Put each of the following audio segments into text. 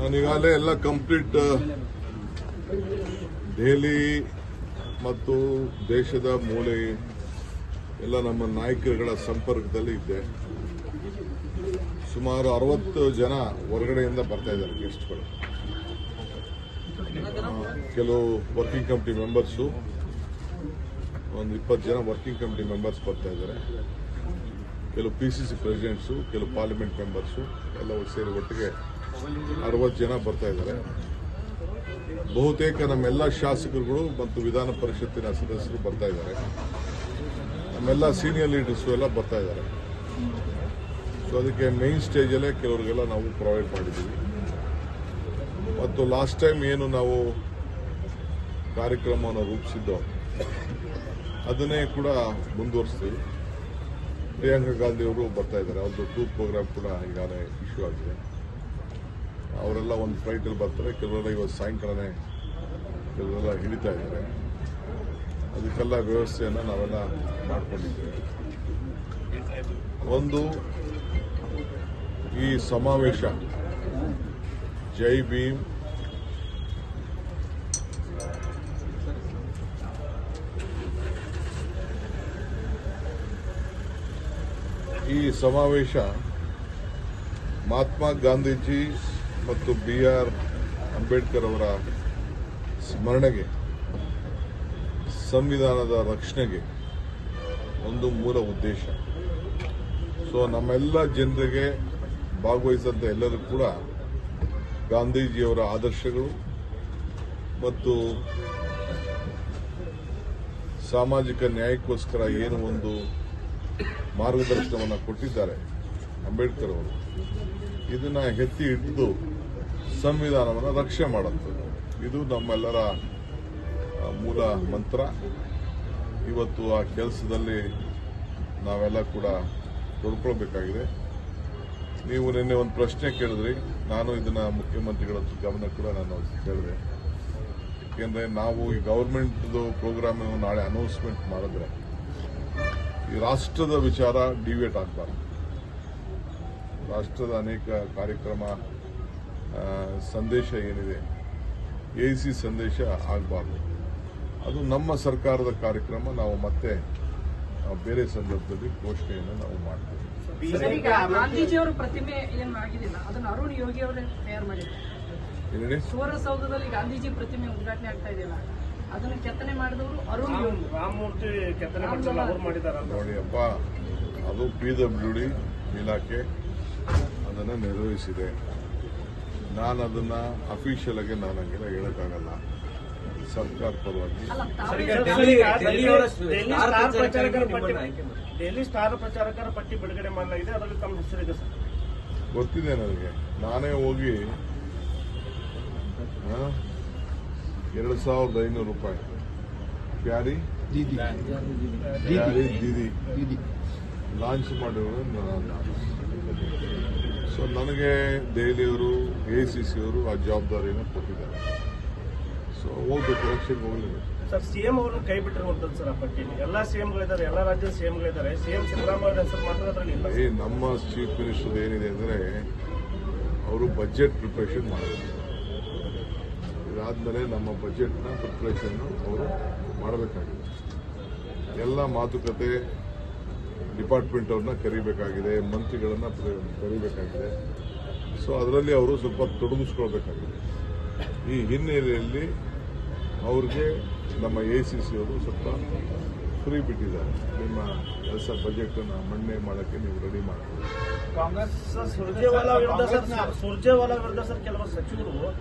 ನಾನೀಗಾಗಲೇ ಎಲ್ಲ ಕಂಪ್ಲೀಟ್ ದೆಹಲಿ ಮತ್ತು ದೇಶದ ಮೂಲೆ ಎಲ್ಲ ನಮ್ಮ ನಾಯಕರುಗಳ ಸಂಪರ್ಕದಲ್ಲಿ ಇದ್ದೆ. ಸುಮಾರು 60 ಜನ ಹೊರಗಡೆಯಿಂದ ಬರ್ತಾ ಇದ್ದಾರೆ ಗೆಸ್ಟ್ಗಳು. ಕೆಲವು ವರ್ಕಿಂಗ್ ಕಮಿಟಿ ಮೆಂಬರ್ಸು, ಒಂದು 20 ಜನ ವರ್ಕಿಂಗ್ ಕಮಿಟಿ ಮೆಂಬರ್ಸ್ ಬರ್ತಾ ಇದ್ದಾರೆ. ಕೆಲವು PCC ಪ್ರೆಸಿಡೆಂಟ್ಸು, ಕೆಲವು ಪಾರ್ಲಿಮೆಂಟ್ ಮೆಂಬರ್ಸು ಎಲ್ಲ ಸೇರಿ ಒಟ್ಟಿಗೆ 60 ಜನ ಬರ್ತಾ ಇದ್ದಾರೆ. ಬಹುತೇಕ ನಮ್ಮೆಲ್ಲ ಶಾಸಕರುಗಳು ಮತ್ತು ವಿಧಾನ ಪರಿಷತ್ತಿನ ಸದಸ್ಯರು ಬರ್ತಾ ಇದ್ದಾರೆ. ನಮ್ಮೆಲ್ಲ ಸೀನಿಯರ್ ಲೀಡರ್ಸು ಎಲ್ಲ ಬರ್ತಾ ಇದ್ದಾರೆ. ಸೊ ಅದಕ್ಕೆ ಮೈನ್ ಸ್ಟೇಜಲ್ಲೇ ಕೆಲವರಿಗೆಲ್ಲ ನಾವು ಪ್ರೊವೈಡ್ ಮಾಡಿದ್ದೀವಿ. ಮತ್ತು ಲಾಸ್ಟ್ ಟೈಮ್ ಏನು ನಾವು ಕಾರ್ಯಕ್ರಮವನ್ನು ರೂಪಿಸಿದ್ದೋ ಅದನ್ನೇ ಕೂಡ ಮುಂದುವರಿಸ್ತೀವಿ. ಪ್ರಿಯಾಂಕಾ ಗಾಂಧಿ ಅವರು ಬರ್ತಾ ಇದ್ದಾರೆ. ಅವ್ರದ್ದು ಟೂರ್ ಪ್ರೋಗ್ರಾಮ್ ಕೂಡ ಈಗಾಗಲೇ ಇಶ್ಯೂ ಆಗಿದೆ. ಅವರೆಲ್ಲ ಒಂದು ಫ್ಲೈಟಲ್ಲಿ ಬರ್ತಾರೆ. ಕೆಲವರೆಲ್ಲ ಇವತ್ತು ಸಾಯಂಕಾಲನೇ ಕೆಲವರೆಲ್ಲ ಹಿಡಿತಾ ಇದ್ದಾರೆ. ಅದಕ್ಕೆಲ್ಲ ವ್ಯವಸ್ಥೆಯನ್ನು ನಾವೆಲ್ಲ ಮಾಡಿಕೊಂಡಿದ್ದೇವೆ. ಒಂದು ಈ ಸಮಾವೇಶ ಜೈ ಭೀಮ್, ಈ ಸಮಾವೇಶ ಮಹಾತ್ಮ ಗಾಂಧೀಜಿ ಮತ್ತು BR ಅಂಬೇಡ್ಕರ್ ಅವರ ಸ್ಮರಣೆಗೆ, ಸಂವಿಧಾನದ ರಕ್ಷಣೆಗೆ ಒಂದು ಮೂಲ ಉದ್ದೇಶ. ಸೊ ನಮ್ಮೆಲ್ಲ ಜನರಿಗೆ ಭಾಗವಹಿಸಿದಂಥ ಎಲ್ಲರೂ ಕೂಡ ಗಾಂಧೀಜಿಯವರ ಆದರ್ಶಗಳು ಮತ್ತು ಸಾಮಾಜಿಕ ನ್ಯಾಯಕ್ಕೋಸ್ಕರ ಏನು ಒಂದು ಮಾರ್ಗದರ್ಶನವನ್ನು ಕೊಟ್ಟಿದ್ದಾರೆ ಅಂಬೇಡ್ಕರ್ ಅವರು, ಇದನ್ನ ಎತ್ತಿ ಹಿಡಿದು ಸಂವಿಧಾನವನ್ನು ರಕ್ಷಣೆ ಮಾಡುವಂಥದ್ದು ಇದು ನಮ್ಮೆಲ್ಲರ ಮೂಲ ಮಂತ್ರ. ಇವತ್ತು ಆ ಕೆಲಸದಲ್ಲಿ ನಾವೆಲ್ಲ ಕೂಡ ತೊಡ್ಕೊಳ್ಬೇಕಾಗಿದೆ. ನೀವು ನಿನ್ನೆ ಒಂದು ಪ್ರಶ್ನೆ ಕೇಳಿದ್ರಿ, ನಾನು ಇದನ್ನ ಮುಖ್ಯಮಂತ್ರಿಗಳ ಗಮನ ಕೂಡ ನಾನು ಕೇಳಿದೆ. ಯಾಕೆಂದ್ರೆ ನಾವು ಈ ಗವರ್ಮೆಂಟ್ದು ಪ್ರೋಗ್ರಾಮ್ ನಾಳೆ ಅನೌನ್ಸ್ಮೆಂಟ್ ಮಾಡಿದ್ರೆ ಈ ರಾಷ್ಟ್ರದ ವಿಚಾರ ಡಿವಿಯೇಟ್ ಆಗಬಾರ್ದು. ರಾಷ್ಟ್ರದ ಅನೇಕ ಕಾರ್ಯಕ್ರಮ ಸಂದೇಶ ಏನಿದೆ, AIC ಸಂದೇಶ ಆಗಬಾರ್ದು. ಅದು ನಮ್ಮ ಸರ್ಕಾರದ ಕಾರ್ಯಕ್ರಮ. ನಾವು ಮತ್ತೆ ಬೇರೆ ಸಂದರ್ಭದಲ್ಲಿ ಘೋಷಣೆಯನ್ನು ನಾವು ಮಾಡ್ತೇವೆ. ಗಾಂಧೀಜಿಯವರ ಪ್ರತಿಮೆ ಏನು ಆಗಿದಿಲ್ಲ, ಅದನ್ನು ಅರುಣ್ ಯೋಗಿ ಅವರೇ ತಯಾರು ಮಾಡಿದ್ದಾರೆ. ಸುವರ್ಣಸೌಧದಲ್ಲಿ ಗಾಂಧೀಜಿ ಪ್ರತಿಮೆ ಉದ್ಘಾಟನೆ ಆಗ್ತಾ ಇದೆಯಲ್ಲ, ಅದನ್ನು ಕೆತ್ತನೆ ಮಾಡಿದವರು ಅರುಣ್ ಯೋಗಿ. ರಾಮಮೂರ್ತಿ ಕೆತ್ತನೆ ಮಾಡಿದ್ದಾರೆ ನೋಡಿ ಅಪ್ಪ, ಅದು PWD ಇಲಾಖೆ ಅದನ್ನು ನಿರ್ವಹಿಸಿದೆ. ನಾನು ಅದನ್ನ ಅಫಿಷಿಯಲ್ ಆಗಿ ನಾನು ಹಂಗೆಲ್ಲ ಹೇಳಕ್ಕಾಗಲ್ಲ. ಸರ್ಕಾರ ಪರವಾಗಿ ಡೆಲ್ಲಿ ಸ್ಟಾರ್ ಪ್ರಚಾರಕರ ಪಟ್ಟಿ ಬಿಡುಗಡೆ ಮಾಡಲಾಗಿದೆ. ಅದರಲ್ಲಿ ತಮ್ಮ ಹೆಸರಿದೆ ಸರ್. ಗೊತ್ತಿದೆ ನನಗೆ. ನಾನೇ ಹೋಗಿ 2,500 ರೂಪಾಯಿ ಪ್ಯಾರಿ ದೀದಿ ಲಾಂಚ್ ಮಾಡಿರೋದು ನಾನು. ಸೊ ನನಗೆ ದೆಹಲಿಯವರು, AICC ಅವರು ಆ ಜವಾಬ್ದಾರಿಯನ್ನು ಕೊಟ್ಟಿದ್ದಾರೆ. ಸೊ ಹೋಗ್ಬೇಕು, ಎಲೆಕ್ಷನ್ಗೆ ಹೋಗಲಿಲ್ಲ ಸರ್. CM ಅವರು ಕೈ ಬಿಟ್ಟಿರುವಂತದ್ದು ಸರ್. ಆ ಪಟ್ಟಿಯಲ್ಲಿ ಎಲ್ಲ CMಗಳಿದ್ದಾರೆ, ಎಲ್ಲ ರಾಜ್ಯದ CMಗಳಿದ್ದಾರೆ. CM ಸಿದ್ದರಾಮಯ್ಯ ಹೆಸರು ಮಾತ್ರ ಅದರಲ್ಲಿ ಇಲ್ಲ. ನಮ್ಮ ಚೀಫ್ ಮಿನಿಸ್ಟರ್ ಏನಿದೆ ಅಂದರೆ ಅವರು ಬಜೆಟ್ ಪ್ರಿಪರೇಷನ್ ಮಾಡಬೇಕು. ಇದಾದ್ಮೇಲೆ ನಮ್ಮ ಬಜೆಟ್ನ ಪ್ರಿಪರೇಷನ್ ಅವರು ಮಾಡಬೇಕಾಗಿದೆ. ಎಲ್ಲ ಮಾತುಕತೆ ಡಿಪಾರ್ಟ್ಮೆಂಟ್ ಅವ್ರನ್ನ ಕರಿಬೇಕಾಗಿದೆ, ಮಂತ್ರಿಗಳನ್ನ ಕರಿಬೇಕಾಗಿದೆ. ಸೊ ಅದರಲ್ಲಿ ಅವರು ಸ್ವಲ್ಪ ತೊಡಗಿಸ್ಕೊಳ್ಬೇಕಾಗಿದೆ. ಈ ಹಿನ್ನೆಲೆಯಲ್ಲಿ ಅವ್ರಿಗೆ ನಮ್ಮ AICC ಅವರು ಸ್ವಲ್ಪ ಫ್ರೀ ಬಿಟ್ಟಿದ್ದಾರೆ. ನಿಮ್ಮ ಕೆಲಸ ಬಜೆಟ್ ಅನ್ನು ಮಂಡನೆ ಮಾಡೋಕ್ಕೆ ನೀವು ರೆಡಿ ಮಾಡ್ತೀವಿ. ಕಾಂಗ್ರೆಸ್ ಸುರ್ಜೇವಾಲಾ ವಿರುದ್ಧ ಸರ್ ಕೆಲವರು ಸಚಿವರು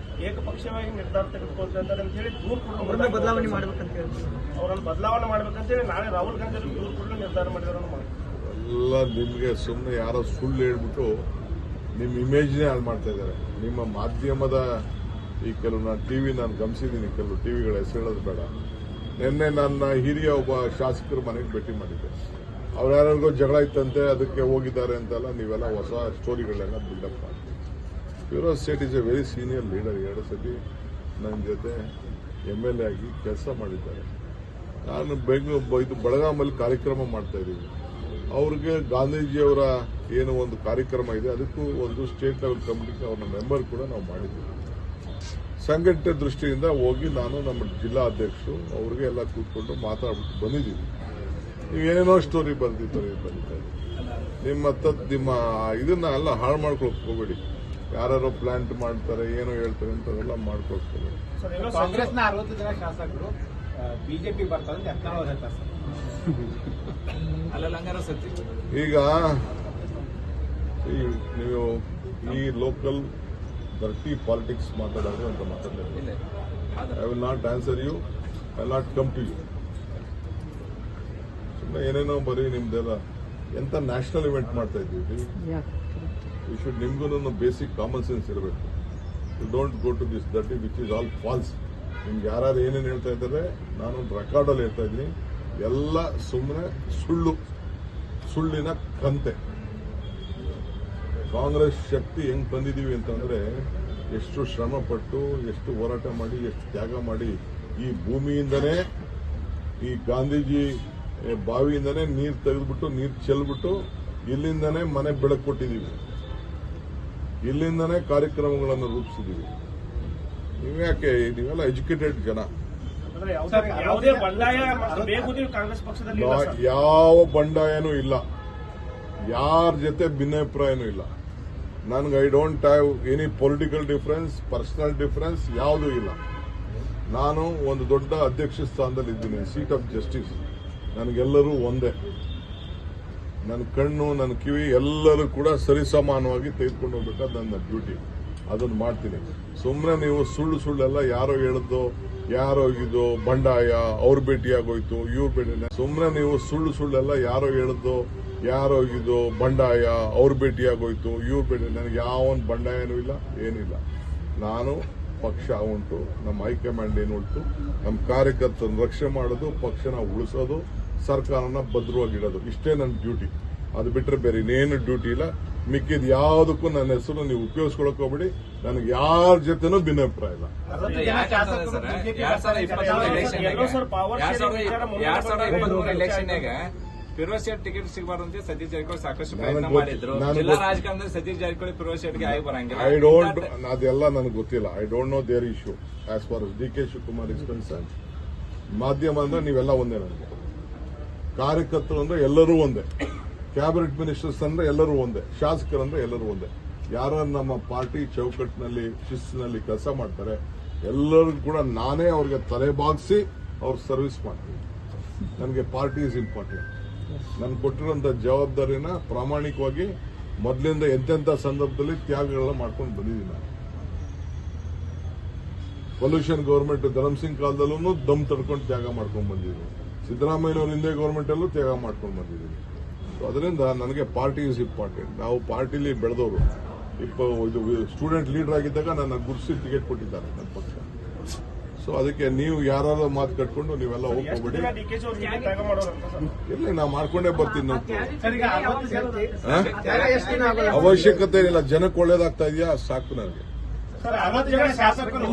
ಏಕಪಕ್ಷವಾಗಿ ನಿರ್ಧಾರ ತೆಗೆದುಕೊಳ್ತಾರೆ ಅಂತ ಹೇಳಿ ದೂರು ಕೊಟ್ಟು ಬದಲಾವಣೆ ಮಾಡಬೇಕಂತ ಹೇಳಿ ಅವರನ್ನು ಬದಲಾವಣೆ ಮಾಡಬೇಕಂತ ಹೇಳಿ ನಾಳೆ ರಾಹುಲ್ ಗಾಂಧಿ ಅವರು ದೂರು ಕೊಟ್ಟು ನಿರ್ಧಾರ ಮಾಡಿದಾರೆ. ಎಲ್ಲ ನಿಮಗೆ ಸುಮ್ಮನೆ ಯಾರೋ ಸುಳ್ಳು ಹೇಳ್ಬಿಟ್ಟು ನಿಮ್ಮ ಇಮೇಜ್ನೇ ಹಾಳು ಮಾಡ್ತಾ ಇದ್ದಾರೆ. ನಿಮ್ಮ ಮಾಧ್ಯಮದ ಈ ಕೆಲವು ನಾನು ಗಮನಿಸಿದ್ದೀನಿ, ಕೆಲವು ಟಿವಿಗಳ ಹೆಸರು ಹೇಳೋದು ಬೇಡ. ನಿನ್ನೆ ನನ್ನ ಹಿರಿಯ ಒಬ್ಬ ಶಾಸಕರ ಮನೆಗೆ ಭೇಟಿ ಮಾಡಿದ್ದೆ. ಅವ್ರು ಯಾರಿಗೋ ಜಗಳ ಇತ್ತಂತೆ, ಅದಕ್ಕೆ ಹೋಗಿದ್ದಾರೆ ಅಂತೆಲ್ಲ ನೀವೆಲ್ಲ ಹೊಸ ಸ್ಟೋರಿಗಳನ್ನೆಲ್ಲ ಬಿಲ್ಡಪ್ ಮಾಡಿ. Feroz Sait is a very senior leader. 2 ಸತಿ ನನ್ನ ಜೊತೆ MLA ಆಗಿ ಕೆಲಸ ಮಾಡಿದ್ದಾರೆ. ನಾನು ಬೆಳಗಾಮಲ್ಲಿ ಕಾರ್ಯಕ್ರಮ ಮಾಡ್ತಾ ಇದ್ದೀವಿ. ಅವ್ರಿಗೆ ಗಾಂಧೀಜಿಯವರ ಏನು ಒಂದು ಕಾರ್ಯಕ್ರಮ ಇದೆ ಅದಕ್ಕೂ ಒಂದು ಸ್ಟೇಟ್ ಲೆವೆಲ್ ಕಮಿಟಿಗೆ ಅವ್ರನ್ನ ಮೆಂಬರ್ ಕೂಡ ನಾವು ಮಾಡಿದ್ದೀವಿ. ಸಂಘಟನೆ ದೃಷ್ಟಿಯಿಂದ ಹೋಗಿ ನಾನು ನಮ್ಮ ಜಿಲ್ಲಾ ಅಧ್ಯಕ್ಷರು ಅವ್ರಿಗೆ ಎಲ್ಲ ಕೂತ್ಕೊಂಡು ಮಾತಾಡ್ಬಿಟ್ಟು ಬಂದಿದ್ದೀವಿ. ನೀವೇನೇನೋ ಸ್ಟೋರಿ ಬರೀತಾರೆ ನಿಮ್ಮ ಇದನ್ನ ಎಲ್ಲ ಹಾಳು ಮಾಡ್ಕೊಳಕ್ ಹೋಗ್ಬೇಡಿ. ಯಾರು ಪ್ಲಾಂಟ್ ಮಾಡ್ತಾರೆ ಏನೋ ಹೇಳ್ತಾರೆ ಅಂತದೆಲ್ಲ ಮಾಡ್ಕೊಳಕ್ ಹೋಗ್ಬೇಡಿ. ಕಾಂಗ್ರೆಸ್ನ 60 ಜನ ಶಾಸಕರು ಬಿಜೆಪಿ ಬರ್ತಾರೆ ಅಂತ ಯತ್ನಾಳ್ ಹೇಳ್ತಾರೆ ಸರ್. ಅಲ್ಲೆಲ್ಲ ಹಂಗಾರ ಸತ್ಯ. ಈಗ ನೀವು ಈ ಲೋಕಲ್ ಡರ್ಟಿ ಪಾಲಿಟಿಕ್ಸ್ ಮಾತಾಡೋದು ಅಂತ ಮಾತಾಡಲಿಲ್ಲ. I will not answer you, I will not come to you. ಸುಮ್ಮನೆ ಏನೇನೋ ಬರೀ ನಿಮ್ದೆಲ್ಲ ಎಂತ ನ್ಯಾಷನಲ್ ಇವೆಂಟ್ ಮಾಡ್ತಾ ಇದ್ದೀವಿ. ಯು ಶುಡ್ ನಿಮ್ಗೂ ಬೇಸಿಕ್ ಕಾಮನ್ ಸೆನ್ಸ್ ಇರಬೇಕು. You don't go to this dirty which is all false. ನಿಮ್ಗೆ ಯಾರು ಏನೇನು ಹೇಳ್ತಾ ಇದ್ದಾರೆ ನಾನೊಂದು ರೆಕಾರ್ಡಲ್ಲಿ ಹೇಳ್ತಾ ಇದ್ದೀನಿ. ಎಲ್ಲ ಸುಮ್ಮನೆ ಸುಳ್ಳಿನ ಕಂತೆ. ಕಾಂಗ್ರೆಸ್ ಶಕ್ತಿ ಹೆಂಗ್ ತಂದಿದ್ದೀವಿ ಅಂತಂದ್ರೆ ಎಷ್ಟು ಶ್ರಮ ಪಟ್ಟು, ಎಷ್ಟು ಹೋರಾಟ ಮಾಡಿ, ಎಷ್ಟು ತ್ಯಾಗ ಮಾಡಿ ಈ ಭೂಮಿಯಿಂದನೇ, ಈ ಗಾಂಧೀಜಿ ಬಾವಿಯಿಂದನೇ ನೀರು ತೆಗೆದ್ಬಿಟ್ಟು, ನೀರು ಚೆಲ್ಬಿಟ್ಟು ಇಲ್ಲಿಂದನೇ ಮನೆ ಬೆಳಕು ಕೊಟ್ಟಿದ್ದೀವಿ, ಇಲ್ಲಿಂದನೇ ಕಾರ್ಯಕ್ರಮಗಳನ್ನು ರೂಪಿಸಿದ್ದೀವಿ. ನೀವೆಲ್ಲ ಎಜುಕೇಟೆಡ್ ಜನ. ಯಾವುದೇ ಬಂಡಾಯ ಬೇಗುದಿ ಕಾಂಗ್ರೆಸ್ ಪಕ್ಷದಲ್ಲಿ ಇಲ್ಲ ಸರ್. ಯಾವ ಬಂಡಾಯನೂ ಇಲ್ಲ, ಯಾರ ಜೊತೆ ಭಿನ್ನಾಭಿಪ್ರಾಯನೂ ಇಲ್ಲ. ನನ್ಗೆ I don't have any political difference, personal difference ಯಾವುದೂ ಇಲ್ಲ. ನಾನು ಒಂದು ದೊಡ್ಡ ಅಧ್ಯಕ್ಷ ಸ್ಥಾನದಲ್ಲಿ ಇದ್ದೀನಿ, ಸೀಟ್ ಆಫ್ ಜಸ್ಟಿಸ್. ನನಗೆಲ್ಲರೂ ಒಂದೇ. ನನ್ನ ಕಣ್ಣು, ನನ್ನ ಕಿವಿ ಎಲ್ಲರೂ ಕೂಡ ಸರಿಸಮಾನವಾಗಿ ತೆಗೆದುಕೊಂಡು ಹೋಗ್ಬೇಕಾದ ನನ್ನ ಡ್ಯೂಟಿ. ಅದನ್ನು ಮಾಡ್ತೀನಿ. ಸುಮ್ಮನೆ ನೀವು ಸುಳ್ಳೆಲ್ಲ ಯಾರೋ ಹೇಳಿದ್ದು, ಯಾರೋ ಹೋಗಿದ್ದು, ಬಂಡಾಯ, ಅವ್ರ ಭೇಟಿಯಾಗೋಯ್ತು, ಇವ್ರ ಭೇಟಿ. ಸುಮ್ಮನೆ ನೀವು ಸುಳ್ಳೆಲ್ಲ ಯಾರೋ ಹೇಳಿದ್ದು, ಯಾರೋ ಹೋಗಿದ್ದು, ಬಂಡಾಯ, ಅವ್ರ ಭೇಟಿಯಾಗೋಯ್ತು, ಇವ್ರ ಭೇಟಿ. ನನಗೆ ಯಾವೊಂದು ಬಂಡಾಯನೂ ಇಲ್ಲ, ಏನಿಲ್ಲ. ನಾನು ಪಕ್ಷ ಉಂಟು, ನಮ್ಮ ಹೈಕಮಾಂಡ್ ಏನು ಉಂಟು, ನಮ್ಮ ಕಾರ್ಯಕರ್ತರನ್ನು ರಕ್ಷಣೆ ಮಾಡೋದು, ಪಕ್ಷನ ಉಳಿಸೋದು, ಸರ್ಕಾರನ ಭದ್ರವಾಗಿಡೋದು, ಇಷ್ಟೇ ನನ್ನ ಡ್ಯೂಟಿ. ಅದು ಬಿಟ್ಟರೆ ಬೇರೆ ಇನ್ನೇನು ಡ್ಯೂಟಿ ಇಲ್ಲ. ಮಿಕ್ಕಿದ ಯಾವುದಕ್ಕೂ ನನ್ನ ಹೆಸರು ನೀವು ಉಪಯೋಗಿಸ್ಕೊಳಕ್ ಹೋಗ್ಬೇಡಿ. ನನಗೆ ಯಾರ ಜೊತೆನೂ ಭಿನ್ನಾಭಿಪ್ರಾಯ ಇಲ್ಲ. 2023 ಎಲೆಕ್ಷನ್ಯಾಗ ಫಿರೋಜ್ ಶೇಟ್ ಟಿಕೆಟ್ ಸಿಗಬಾರ್ದು ಅಂತ ಸತೀಶ್ ಜಾರಕಿಹೊಳಿ ಸಾಕಷ್ಟು ಪ್ರಯತ್ನ ಮಾಡಿದ್ರು. ಜಿಲ್ಲಾ ರಾಜಕಾರಣದಲ್ಲಿ ಸತೀಶ್ ಜಾರಕಿಹೊಳಿ ಫಿರೋಜ್ ಶೇಟ್ಗೆ ಆಗಿ ಬರಂಗಿಲ್ಲ. ಐ ಡೋಂಟ್, ಅದೆಲ್ಲ ನನಗೆ ಗೊತ್ತಿಲ್ಲ. I don't know their issue. As far D K Shivakumar is concern, ಮಾಧ್ಯಮ ಅಂದ್ರೆ ನೀವೆಲ್ಲ ಒಂದೇ. ನನಗೆ ಕಾರ್ಯಕರ್ತರು ಅಂದ್ರೆ ಎಲ್ಲರೂ ಒಂದೇ, ಕ್ಯಾಬಿನೆಟ್ ಮಿನಿಸ್ಟರ್ಸ್ ಅಂದ್ರೆ ಎಲ್ಲರೂ ಒಂದೇ, ಶಾಸಕರಂದ್ರೆ ಎಲ್ಲರೂ ಒಂದೇ. ಯಾರು ನಮ್ಮ ಪಾರ್ಟಿ ಚೌಕಟ್ಟಿನಲ್ಲಿ, ಶಿಸ್ತಿನಲ್ಲಿ ಕೆಲಸ ಮಾಡ್ತಾರೆ ಎಲ್ಲರಿಗೂ ಕೂಡ ನಾನೇ ಅವ್ರಿಗೆ ತಲೆ ಬಾಗಿಸಿ ಅವ್ರ ಸರ್ವಿಸ್ ಮಾಡ್ತೀನಿ. ನನಗೆ ಪಾರ್ಟಿ ಇಸ್ ಇಂಪಾರ್ಟೆಂಟ್. ನನ್ಗೆ ಕೊಟ್ಟಿರುವಂತ ಜವಾಬ್ದಾರಿನ ಪ್ರಾಮಾಣಿಕವಾಗಿ ಮೊದಲಿಂದ ಎಂತೆಂಥ ಸಂದರ್ಭದಲ್ಲಿ ತ್ಯಾಗಗಳನ್ನ ಮಾಡ್ಕೊಂಡು ಬಂದಿದ್ದೀನಿ ನಾನು. ಪೊಲ್ಯೂಷನ್ ಗೌರ್ಮೆಂಟ್ ಧರ್ಮಸಿಂಗ್ ಕಾಲದಲ್ಲೂ ದಮ್ ತಡ್ಕೊಂಡು ತ್ಯಾಗ ಮಾಡ್ಕೊಂಡು ಬಂದಿದ್ದೀನಿ. ಸಿದ್ದರಾಮಯ್ಯನವ್ರ ಹಿಂದೆ ಗೌರ್ಮೆಂಟಲ್ಲೂ ತ್ಯಾಗ ಮಾಡ್ಕೊಂಡು ಬಂದಿದ್ದೀನಿ. ಸೊ ಅದರಿಂದ ನನಗೆ ಪಾರ್ಟಿ ಇಸ್ ಇಂಪಾರ್ಟೆಂಟ್. ನಾವು ಪಾರ್ಟಿಲಿ ಬೆಳೆದವರು. ಇದು ಸ್ಟೂಡೆಂಟ್ ಲೀಡರ್ ಆಗಿದ್ದಾಗ ನನ್ನ ಗುರುಸಿ ಟಿಕೆಟ್ ಕೊಟ್ಟಿದ್ದಾರೆ ನನ್ನ ಪಕ್ಷ. ಸೊ ಅದಕ್ಕೆ ನೀವು ಯಾರು ಮಾತು ಕಟ್ಕೊಂಡು ನೀವೆಲ್ಲ ಹೋಗ್ಕೋಬೇಡಿ. ಇಲ್ಲ, ನಾ ಮಾಡ್ಕೊಂಡೇ ಬರ್ತೀನಿ. ಅವಶ್ಯಕತೆ ಏನಿಲ್ಲ. ಜನಕ್ಕೆ ಒಳ್ಳೇದಾಗ್ತಾ ಇದೆಯಾ ಸಾಕು ನನಗೆ. ಸರ್ 60 ಜನ ಶಾಸಕರು